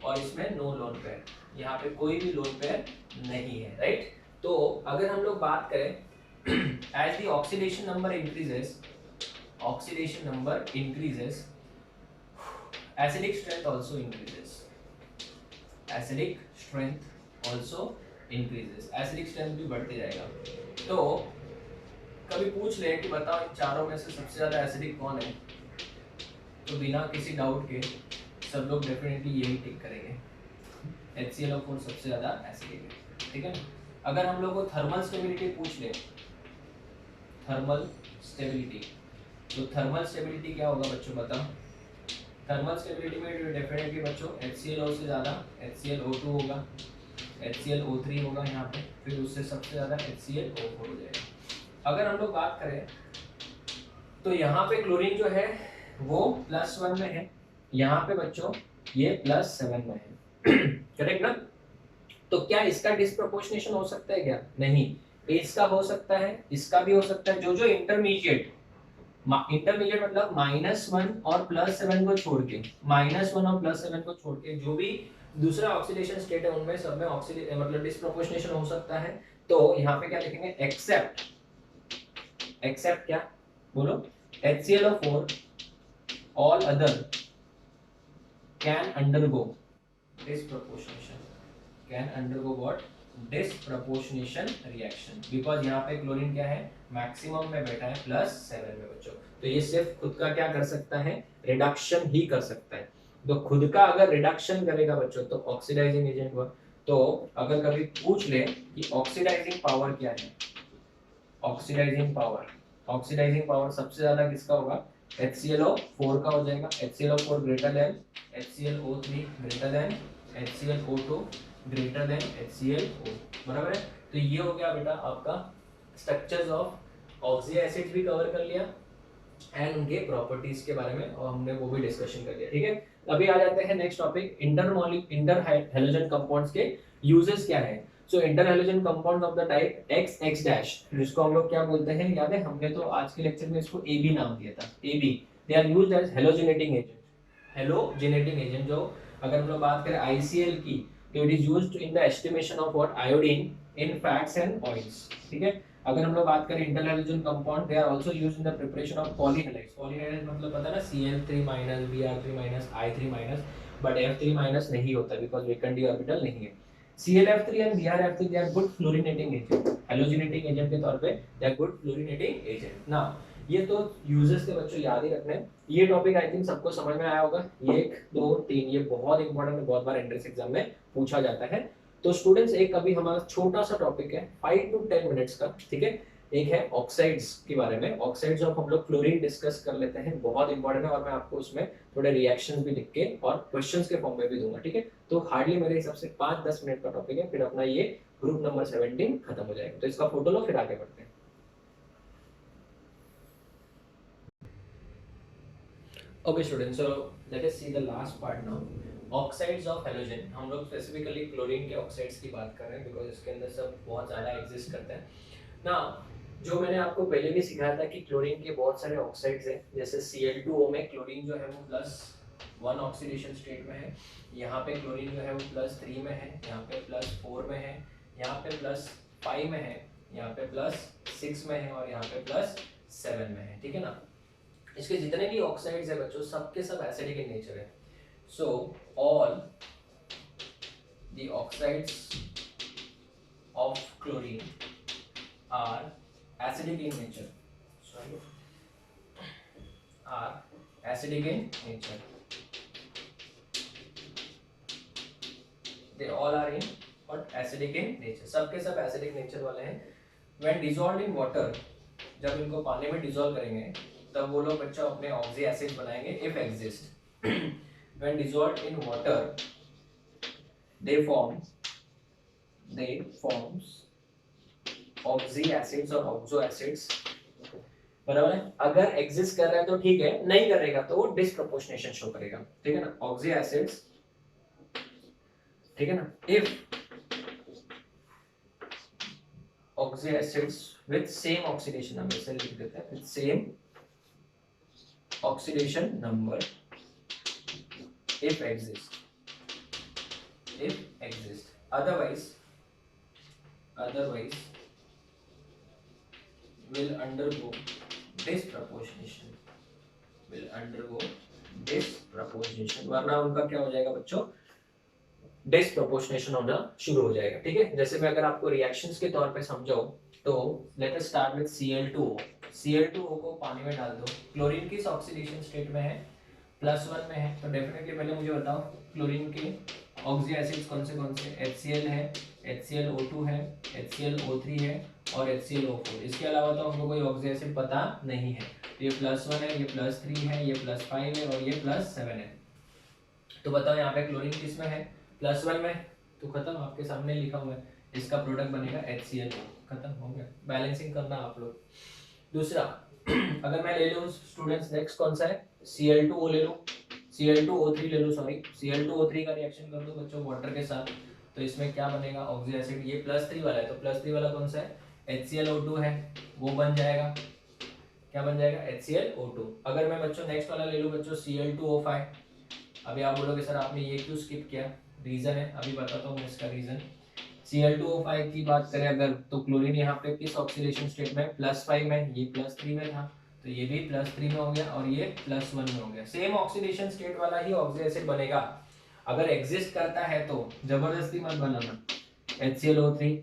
और इसमें नो लोन पेयर, यहाँ पे कोई भी लोन पेयर नहीं है, राइट। तो अगर हम लोग बात करें as the oxidation number increases, oxidation number increases, acidic strength also increases, acidic strength also increases, acidic strength भी बढ़ते जाएगा। तो कभी पूछ ले कि बताओ इन चारों में से सबसे ज्यादा एसिडिक कौन है, तो बिना किसी डाउट के सब लोग डेफिनेटली यही टिक करेंगे, HClO4 सबसे ज्यादा एसिडिक है, ठीक है ना। अगर हम लोग को थर्मल स्टेबिलिटी पूछ ले, थर्मल स्टेबिलिटी, तो थर्मल स्टेबिलिटी क्या होगा बच्चों बताओ। थर्मल स्टेबिलिटी में डेफिनेटली बच्चों HClO से ज़्यादा HClO2 होगा, HClO3 होगा यहाँ पे, फिर उससे सबसे ज़्यादा HClO4 हो जाएगा। अगर हम लोग बात करें तो यहाँ पे क्लोरीन जो है वो +1 में है, यहाँ पे बच्चों ये +7 में है करेक्ट ना। तो क्या इसका डिस्प्रोपोर्शनेशन हो सकता है क्या? नहीं, इसका हो सकता है, इसका भी हो सकता है। जो जो इंटरमीडिएट मतलब -1 और +7 को छोड़ के, -1 और +7 को छोड़ के जो भी दूसरा ऑक्सीडेशन स्टेट है उनमें सब में मतलब डिस्प्रोपोर्शनेशन हो सकता है। तो यहाँ पे क्या लिखेंगे, एक्सेप्ट क्या बोलो, HClO4 all other can undergo disproportionation, can undergo what, disproportionation reaction, because यहाँ पे क्लोरीन क्या है, मैक्सिमम में बैठा है +7 में बच्चों। तो ये सिर्फ खुद का क्या कर सकता है, रिडक्शन ही कर सकता है। तो खुद का अगर रिडक्शन करेगा बच्चों तो ऑक्सीडाइजिंग एजेंट हुआ। तो अगर कभी पूछ ले कि ऑक्सीडाइजिंग पावर क्या है, ऑक्सीडाइजिंग पावर सबसे ज्यादा किसका होगा, HClO4 का हो जाएगा। HClO4 greater than HClO3 greater than HClO2 greater than HClO, बराबर है। तो ये हो गया बेटा आपका स्ट्रक्चर्स ऑफ ऑक्सी एसिड्स भी कवर कर लिया एंड उनके प्रॉपर्टीज के बारे में, और हमने वो भी डिस्कशन कर लिया, ठीक है। अभी आ जाते हैं next topic, inter halogen compounds के यूजेस क्या है। So inter halogen compound of the type XX dash, जिसको हम लोग क्या बोलते हैं, याद है हमने तो आज के लेक्चर में इसको AB नाम दिया था, AB। They are used as halogenating agent, halogenating agent. जो अगर हम लोग बात करें ICL की, तो it is used in the estimation of what, iodine in fats and oils, ठीक है। अगर हम लोग बात करें inter halogen compound, they are also used in the preparation of polyhalides. Polyhalides मतलब पता है ना, Cl3- Br3- I3-, but F3- नहीं होता बिकॉज़ वेकेंट d ऑर्बिटल नहीं है। ClF3 and BrF3 they are good fluorinating agent, halogenating agent के तौर पे they are good fluorinating agent ना। ये तो यूजेस थे बच्चों, याद ही रखने। ये टॉपिक आई थिंक सबको समझ में आया होगा, 1 2 3, ये बहुत इंपॉर्टेंट है, बहुत बार एंट्रेंस एग्जाम में पूछा जाता है। तो स्टूडेंट्स एक अभी हमारा छोटा सा टॉपिक है 5 to 10 मिनट्स का, ठीक है। एक है ऑक्साइड्स के बारे में, ऑक्साइड्स ऑफ हम लोग क्लोरीन डिस्कस कर लेते हैं, बहुत इंपॉर्टेंट है, और मैं आपको उसमें थोड़े रिएक्शंस भी लिख के और क्वेश्चंस के फॉर्म में भी दूंगा, ठीक है। तो हार्डली मेरे हिसाब से 5-10 मिनट का टॉपिक है, फिर अपना ये ग्रुप नंबर 17 खत्म हो जाएगा। तो इसका फोटो लो, फिर आगे बढ़ते हैं। Okay students, so let us see the last part now. Oxides of halogen, हम लोग स्पेसिफिकली क्लोरीन के ऑक्साइड्स की बात कर रहे हैं बिकॉज इसके अंदर सब बहुत ज़्यादा एग्जिस्ट करते हैं ना। जो मैंने आपको पहले भी सिखाया था कि क्लोरीन के बहुत सारे ऑक्साइड्स हैं, जैसे Cl2O में क्लोरीन जो है वो +1 ऑक्सीडेशन स्टेट में है, यहाँ पे क्लोरीन जो है वो +3 में है, यहाँ पे +4 में है, यहाँ पे +5 में है, यहाँ पे +6 में है, और यहाँ पे +7 में है, ठीक है ना। इसके जितने भी ऑक्साइड्स है बच्चों, सबके सब एसिडिक इन नेचर है। So all the oxides of chlorine are acidic in nature, sorry are acidic in nature, they all are in what, acidic in nature, सबके सब एसिडिक नेचर वाले हैं। व्हेन डिसॉल्व्ड इन वाटर, जब इनको पानी में dissolve करेंगे तब वो लोग बच्चों अपने ऑक्सी एसिड बनाएंगे if exist. When dissolved in water they forms oxy acids और ऑक्सो एसिड्स, बराबर है। अगर एग्जिस्ट कर रहा है तो ठीक है, नहीं करेगा तो वो डिस्प्रोपोर्शनेशन शो करेगा, ठीक है ना। ऑक्सी एसिड्स, ठीक है ना, if oxy acids with same oxidation number, से लिख देते हैं, with same oxidation number if exist, otherwise will undergo disproportionation, वरना उनका क्या हो जाएगा बच्चों, डिस्प्रोपोर्शनेशन होना शुरू हो जाएगा, ठीक है। जैसे मैं अगर आपको रिएक्शंस के तौर पे समझाऊं तो let us start with Cl2O को पानी में डाल दो, क्लोरीन किस ऑक्सीडेशन स्टेट में है, +1 में है, तो डेफिनेटली पहले मुझे बताओ क्लोरीन के ऑक्सी एसिड्स कौन से HCl है, HClO2 है, HClO3 है और HClO4। इसके अलावा तो हमको कोई ऑक्सी एसिड पता नहीं है। ये +1 है, ये +3 है, ये +5 है और ये +7 है। तो बताओ यहाँ पे क्लोरीन किस में है, +1 में, तो खत्म, आपके सामने लिखा हुआ है, इसका प्रोडक्ट बनेगा HCl। खत्म हो गया, बैलेंसिंग करना आप लोग। दूसरा अगर मैं ले लूँ स्टूडेंट्स, नेक्स्ट कौन सा है, Cl2O ले लो, Cl2O3 ले लो, सॉरी Cl2O3 का रिएक्शन कर दो बच्चों वाटर के साथ, तो इसमें क्या बनेगा, ऑक्सी एसिड। ये +3 वाला है, तो +3 वाला कौन सा है, HClO2 है, वो बन जाएगा, क्या बन जाएगा, HClO2। अगर मैं बच्चों नेक्स्ट वाला ले लूँ बच्चों Cl2O5, अभी आप बोलोगे सर आपने ये क्यों स्किप किया, रीजन है, अभी बताता हूँ इसका रीजन। Cl2O5 की बात करें अगर, तो क्लोरीन यहाँ पे किस ऑक्सीडेशन स्टेट में, +5 में, ये +3 में था, तो ये भी +3 में हो गया और ये +1 में हो गया। सेम ऑक्सीडेशन स्टेट वाला ही ऑक्सी एसिड बनेगा। अगर एग्जिस्ट करता है तो जबरदस्ती मत बनाना, HClO3,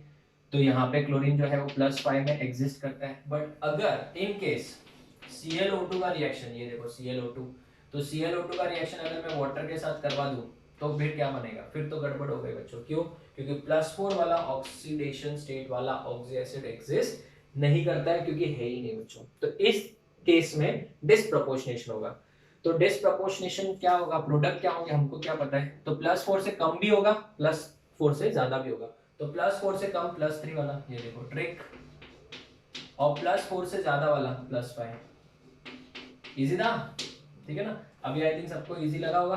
तो यहाँ पे क्लोरीन जो है वो +5 में एग्जिस्ट करता है। बट अगर इन केस Cl2 का रिएक्शन, ये देखो Cl2, तो Cl2 का रिएक्शन अगर मैं वाटर के साथ करवा दूं तो फिर क्या बनेगा, फिर तो गड़बड़ हो गई बच्चों। क्यों, क्योंकि +4 वाला ऑक्सीडेशन स्टेट वाला ऑक्सी एसिड एग्जिस्ट नहीं करता है, क्योंकि है ही नहीं बच्चों। तो इस केस में डिसप्रपोर्शनेशन होगा। तो डिसप्रपोर्शनेशन क्या होगा, प्रोडक्ट क्या होंगे हमको क्या पता है, तो +4 से कम भी होगा, +4 से ज्यादा भी होगा। तो +4 से कम +3 वाला, ये देखो ट्रिक, और +4 से ज्यादा वाला +5। इजी था, ठीक है ना। अभी आई थिंक सबको इजी लगा होगा,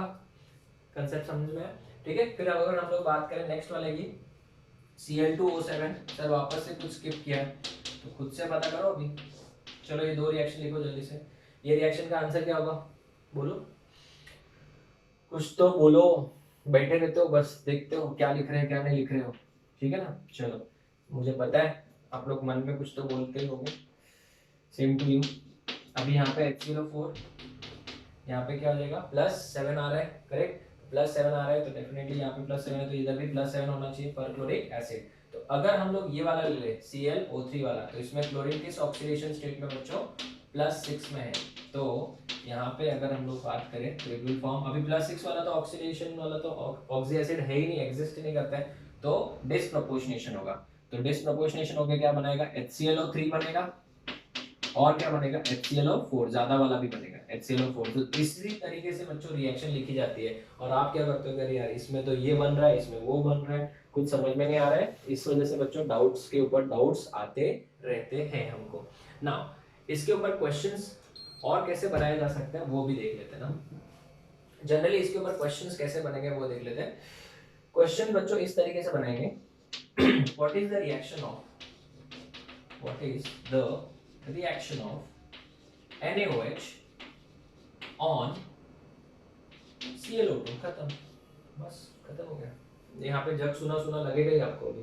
कंसेप्ट समझ में, ठीक है। फिर अगर हम लोग बात करें नेक्स्ट वाले की, Cl2O7, सर वापस से कुछ स्किप किया है तो खुद से पता करो अभी। चलो ये दो रिएक्शन लिखो जल्दी से। ये रिएक्शन का आंसर क्या होगा, बोलो, कुछ तो बोलो, बैठे रहते हो बस देखते हो क्या लिख रहे हैं क्या नहीं लिख रहे हो, ठीक है ना। चलो मुझे पता है आप लोग मन में कुछ तो बोलते ही होंगे, सेम टू यू। अभी यहाँ पे HClO4, यहाँ पे क्या हो जाएगा, +7 आ रहा है, करेक्ट, +7 आ रहा है, तो डेफिनेटली यहाँ पे +7 है, तो इधर भी +7 होना चाहिए पर क्लोरिक एसिड। तो अगर हम लोग ये वाला ले ले ClO3 वाला, तो इसमें क्लोरीन किस ऑक्सीडेशन स्टेट में बच्चों, +6 में है। तो यहाँ पे अगर हम लोग बात करें तो इट विल फॉर्म, अभी +6 वाला तो ऑक्सीडेशन वाला तो ऑक्सी एसिड है ही नहीं, एग्जिस्ट नहीं करता है, तो डिसप्रपोर्शनेशन होगा। तो डिसप्रपोर्शनेशन होकर क्या बनाएगा, HClO3 बनेगा, और क्या बनेगा, HClO4, ज्यादा वाला भी बनेगा HClO4। तो इसी तरीके से बच्चों रिएक्शन लिखी जाती है। और आप क्या करते हो, यार इसमें तो ये बन रहा है, इसमें वो बन रहा है, कुछ समझ में नहीं आ रहा है, इस वजह से बच्चों डाउट्स के ऊपर डाउट्स आते रहते हैं हमको। नाउ इसके ऊपर क्वेश्चंस और कैसे बनाया जा सकता है वो भी देख लेते हैं ना। जनरली इसके ऊपर क्वेश्चंस कैसे बनेंगे वो देख लेते हैं। क्वेश्चन बच्चों इस तरीके से बनाएंगे, what is the reaction of, what is the reaction of NaOH on ClO2, खत्म, बस खत्म हो गया। यहाँ पे जग सुना सुना लगेगा ही आपको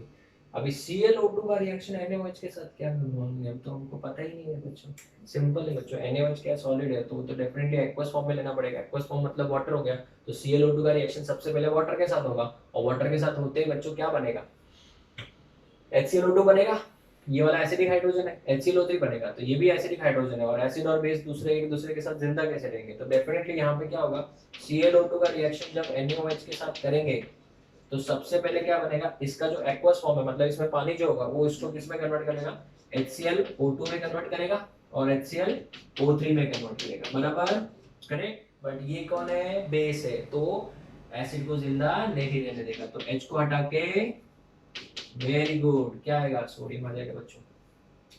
अभी ClO2 का रिएक्शन NaOH के साथ क्या होगा, अब तो हमको पता ही नहीं है बच्चों। सिंपल है बच्चों, NaOH क्या सॉलिड है, तो डेफिनेटली एक्वस फॉर्म में लेना पड़ेगा। एक्वस फॉर्म मतलब वाटर हो गया, तो ClO2 का रिएक्शन सबसे पहले वाटर के साथ होगा, और वाटर के साथ होते ही बच्चों क्या बनेगा, HClO2 बनेगा, ये वाला एसिडिक हाइड्रोजन है, HClO3 बनेगा, तो ये भी एसिडिक हाइड्रोजन है, और एसिड और बेस दूसरे एक दूसरे के साथ जिंदा कैसे रहेंगे, तो डेफिनेटली यहाँ पे क्या होगा, ClO2 का रिएक्शन जब NaOH के साथ करेंगे तो सबसे पहले क्या बनेगा, इसका जो एक्वस फॉर्म है, मतलब इसमें पानी जो होगा वो इसको किस में कन्वर्ट करेगा, HClO2 में कन्वर्ट करेगा और HClO3 में कन्वर्ट करेगा, बराबर, करेक्ट। बट ये कौन है, बेस है, तो एसिड को जिंदा नहीं रहने देगा, तो H को हटा के, वेरी गुड, क्या आएगा, सोडियम आ जाएगा बच्चों।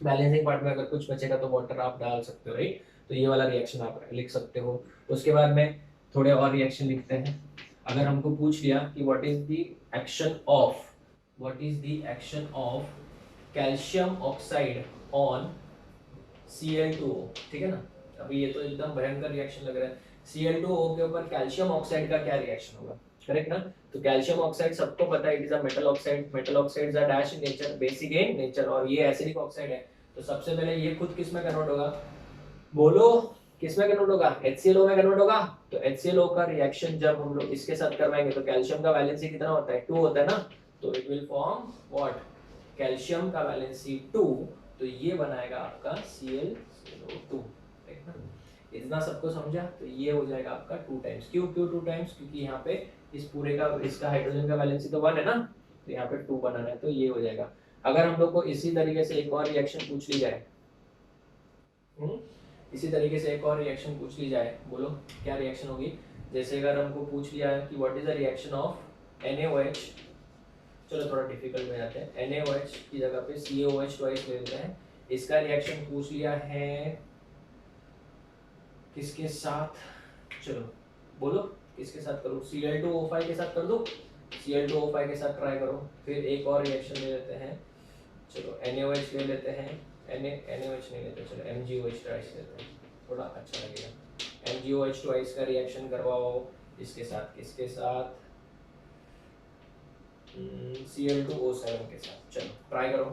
बैलेंसिंग पार्ट में अगर कुछ बचेगा तो वाटर आप डाल सकते हो, राइट। तो ये वाला रिएक्शन आप लिख सकते हो। उसके बाद में थोड़े और रिएक्शन लिखते हैं। अगर हमको पूछ लिया कि what is the action of calcium oxide on Cl2O, ठीक है ना। अभी ये तो एकदम भयंकर रिएक्शन लग रहा है, Cl2O के ऊपर कैल्शियम ऑक्साइड का क्या रिएक्शन होगा, करेक्ट ना। तो कैल्शियम ऑक्साइड सबको पता है, it is a metal oxide, metal oxides are dash in nature, basic in nature, और ये एसिडिक ऑक्साइड है। तो सबसे पहले ये खुद किस में कन्वर्ट होगा, बोलो किस में कन्वर्ट होगा, HClO में कन्वर्ट होगा। तो HClO का रिएक्शन जब हम लोग इसके साथ करवाएंगे तो कैल्शियम का वैलेंसी कितना होता है, 2 होता है ना, तो it will form what, calcium का वैलेंसी 2, तो ये बनाएगा आपका ClO2, ठीक ना। इतना सबको समझा? तो ये हो जाएगा आपका 2 टाइम्स। क्यों 2 टाइम्स? क्योंकि यहाँ पे इस पूरे का इसका हाइड्रोजन का वैलेंसी तो 1 है ना, तो यहाँ पे 2 बनाना है, तो ये हो जाएगा। अगर हम लोग को इसी तरीके से एक और रिएक्शन पूछ ली जाए, इसी तरीके से एक और रिएक्शन पूछ ली जाए, बोलो क्या रिएक्शन होगी? जैसे अगर हमको पूछ लिया है कि what is the reaction of NaOH, चलो थोड़ा डिफिकल्ट में जाते हैं, NaOH की जगह पे CaOH ट्वाइस ले लेते हैं। इसका रिएक्शन पूछ लिया है किसके साथ? चलो बोलो किसके साथ करूँ? Cl2O5 के साथ कर दो, Cl2O5 के साथ ट्राई करो। फिर एक और रिएक्शन ले लेते हैं, चलो NaOH ले लेते हैं, NaOH नहीं लेते, चलो MgOH ट्वाइस लेते हैं, थोड़ा अच्छा लगेगा। MgOH ट्वाइस का रिएक्शन करवाओ इसके साथ, किसके साथ? Cl2O7 के साथ। चलो ट्राई करो,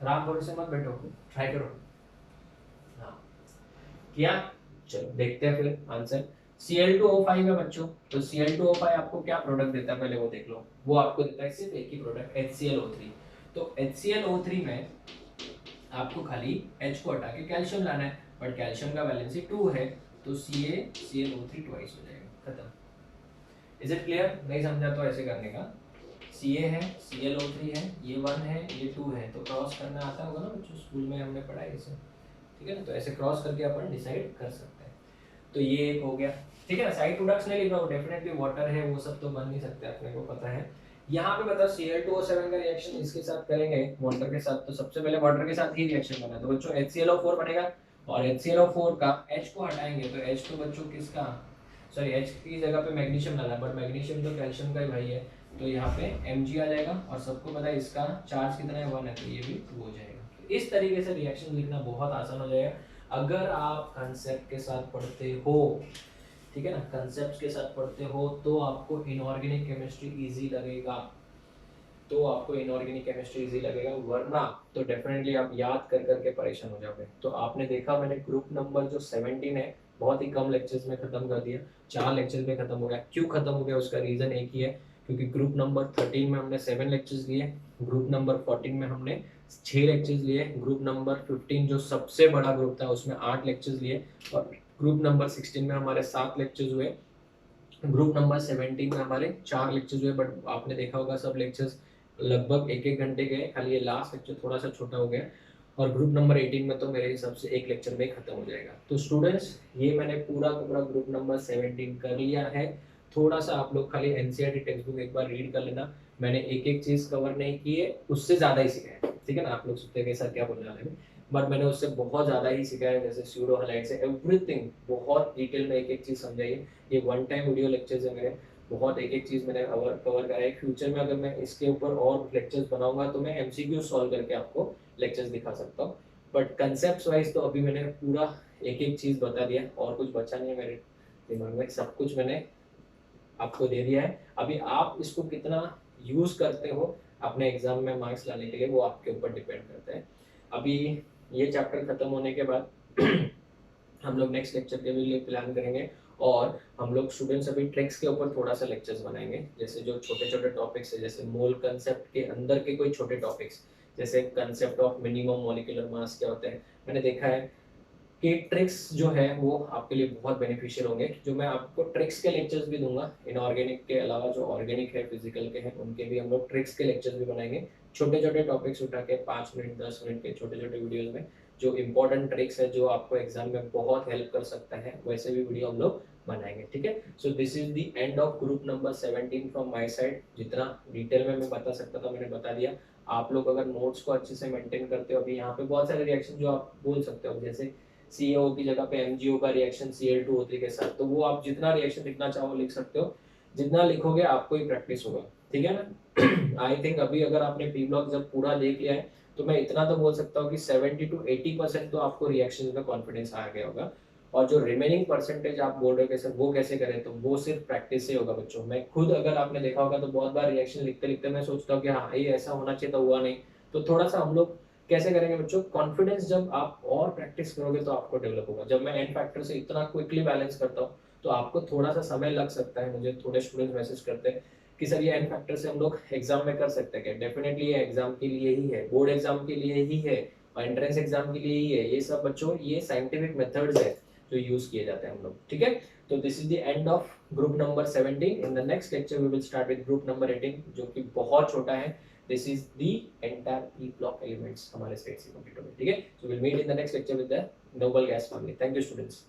राम भरोसे मत बैठो, ट्राई करो। हाँ किया? चलो देखते हैं फिर आंसर। Cl2O5 है बच्चों, तो Cl2O5 आपको क्या प्रोडक्ट देता है पहले वो देख लो। वो आपको देता है सिर्फ एक ही प्रोडक्ट, HClO3। तो HClO3 में आपको खाली H को हटा के कैल्शियम लाना है, बट कैल्शियम का वैलेंसी 2 है, तो CaClO3 ट्वाइस हो जाएगा, खत्म। Is it clear? नहीं समझा तो ऐसे करने का, Ca है, Cl O3 है, ये 1 है, ये 2 है, तो क्रॉस करना आता होगा ना बच्चों, स्कूल में हमने पढ़ा है इसे, ठीक है ना? तो ऐसे क्रॉस करके अपन डिसाइड कर सकते हैं। तो ये एक हो गया, ठीक है ना? साइड प्रोडक्ट्स नहीं लिख रहा हूँ, डेफिनेटली वाटर है वो सब तो बन नहीं सकते, अपने को पता है। यहाँ पे बताओ Cl2O7 का रिएक्शन इसके साथ करेंगे वाटर के साथ, तो सबसे पहले वाटर के साथ ही रिएक्शन बना, तो बच्चों HClO4 बनेगा, और HClO4 का H को हटाएंगे तो H तो बच्चों किसका, सॉरी H की जगह पे मैग्नीशियम डाला, बट मैग्नीशियम तो कैल्शियम का ही भाई है, तो यहाँ पे Mg आ जाएगा, और सबको पता है इसका चार्ज कितना है 1 है, तो ये भी 2 हो जाएगा। इस तरीके से रिएक्शन लिखना बहुत आसान हो जाएगा अगर आप कंसेप्ट के साथ पढ़ते हो, ठीक है ना? कंसेप्ट के साथ पढ़ते हो तो आपको इनऑर्गेनिक केमिस्ट्री इजी लगेगा, तो आपको इनऑर्गेनिक केमिस्ट्री इजी लगेगा, वरना तो डेफिनेटली आप याद कर करके परेशान हो जाओगे। तो आपने देखा मैंने ग्रुप नंबर जो 17 है बहुत ही कम लेक्चर्स में खत्म कर दिया, 4 लेक्चर में खत्म हो गया। क्यों खत्म हो गया? उसका रीजन एक ही है, क्योंकि ग्रुप नंबर 13 में हमने 7 लेक्चर्स लिए, ग्रुप नंबर 14 में हमने 6 लेक्चर्स लिए, ग्रुप नंबर 15 जो सबसे बड़ा ग्रुप था उसमें 8 लेक्चर्स लिए, और ग्रुप नंबर 16 में हमारे 7 लेक्चर्स हुए, ग्रुप नंबर 17 में हमारे 4 लेक्चर्स हुए, बट आपने देखा होगा सब लेक्चर्स लगभग 1-1 घंटे गए, खाली ये लास्ट लेक्चर थोड़ा सा छोटा हो गया, और ग्रुप नंबर 18 में तो मेरे हिसाब से एक लेक्चर में खत्म हो जाएगा। तो स्टूडेंट्स ये मैंने पूरा का पूरा ग्रुप नंबर 17 कर लिया है। थोड़ा सा आप लोग खाली एनसीईआरटी टेक्स्ट बुक एक बार रीड कर लेना, मैंने एक एक चीज कवर नहीं की है, उससे ज्यादा ही सिखाया, ठीक है ना? आप लोग सोचते हैं सर क्या बोलने वाले हैं, बट मैंने उससे बहुत ज्यादा ही सिखाया, जैसे स्यूडो हाइलाइट से एवरीथिंग बहुत डिटेल में एक एक चीज समझाइए। ये 1 टाइम वीडियो लेक्चर्स है मेरे, बहुत एक एक चीज मैंने कवर करा है। फ्यूचर में अगर मैं इसके ऊपर और लेक्चर्स बनाऊंगा तो मैं एमसीक्यू सॉल्व करके आपको लेक्चर्स दिखा सकता हूँ, बट कंसेप्ट वाइज तो अभी मैंने पूरा एक एक चीज बता दिया, और कुछ बचा नहीं है मेरे दिमाग में, सब कुछ मैंने आपको दे दिया है। अभी आप इसको कितना यूज करते हो अपने एग्जाम में मार्क्स लाने के लिए, वो आपके ऊपर डिपेंड करता है। अभी ये चैप्टर खत्म होने के बाद हम लोग नेक्स्ट लेक्चर के लिए प्लान करेंगे, और हम लोग स्टूडेंट्स अभी ट्रिक्स के ऊपर थोड़ा सा लेक्चर्स बनाएंगे, जैसे जो छोटे छोटे टॉपिक्स है, जैसे मोल कंसेप्ट के अंदर के कोई छोटे टॉपिक्स, जैसे concept of minimum molecular mass क्या होता है। मैंने देखा है कि ट्रिक्स जो है वो आपके लिए बहुत बेनिफिशियल होंगे, जो मैं आपको ट्रिक्स के लेक्चर्स भी दूंगा, इनऑर्गेनिक के अलावा जो ऑर्गेनिक है फिजिकल के हैं उनके भी हम लोग ट्रिक्स के लेक्चर्स भी बनाएंगे, छोटे छोटे टॉपिक्स उठा के 5 मिनट 10 मिनट के छोटे छोटे वीडियोस में, जो इंपॉर्टेंट ट्रिक्स है जो आपको एग्जाम में बहुत हेल्प कर सकता है, वैसे भी वीडियो हम लोग बनाएंगे, ठीक है? So this is the end of group number 17 from my side. जितना डिटेल में मैं बता सकता था मैंने बता दिया। आप लोग अगर नोट्स को अच्छे से मेंटेन करते हो, अभी यहाँ पे बहुत सारे रिएक्शन जो आप बोल सकते हो, जैसे CaO की जगह पे MgO का रिएक्शन Cl2O3 के साथ, तो वो आप जितना रिएक्शन लिखना चाहो लिख सकते हो, जितना लिखोगे आपको ही प्रैक्टिस होगा, ठीक है ना? आई थिंक अभी अगर आपने पी ब्लॉक जब पूरा देख लिया है तो मैं इतना तो बोल सकता हूँ कि 70 to 80% तो आपको रिएक्शन में कॉन्फिडेंस आ गया होगा, और जो रिमेनिंग परसेंटेज आप बोल रहे हो कि सर वो कैसे करें, तो वो सिर्फ प्रैक्टिस से होगा बच्चों। मैं खुद अगर आपने देखा होगा तो बहुत बार रिएक्शन लिखते लिखते मैं सोचता हूँ कि हाँ ये ऐसा होना चाहिए, तो हुआ नहीं, तो थोड़ा सा हम लोग कैसे करेंगे बच्चों, कॉन्फिडेंस जब आप और प्रैक्टिस करोगे तो आपको डेवलप होगा। जब मैं एंड फैक्टर से इतना क्विकली बैलेंस करता हूँ तो आपको थोड़ा सा समय लग सकता है। मुझे थोड़े स्टूडेंट्स मैसेज करते हैं कि सर ये एंड फैक्टर से हम लोग एग्जाम में कर सकते हैं क्या? डेफिनेटली ये एग्जाम के लिए ही है, बोर्ड एग्जाम के लिए ही है, और एंट्रेंस एग्जाम के लिए ही है। ये सब बच्चों ये साइंटिफिक मेथड्स है जो यूज किए जाते हैं हम लोग, ठीक है। तो this is the end of group number 17। In the next lecture we will start with group number 18 जो कि बहुत छोटा है। This is the entire P block elements हमारे स्टेट से कंप्लीट हो गए, ठीक है। So will meet in the next lecture with the noble gas family. Thank you students.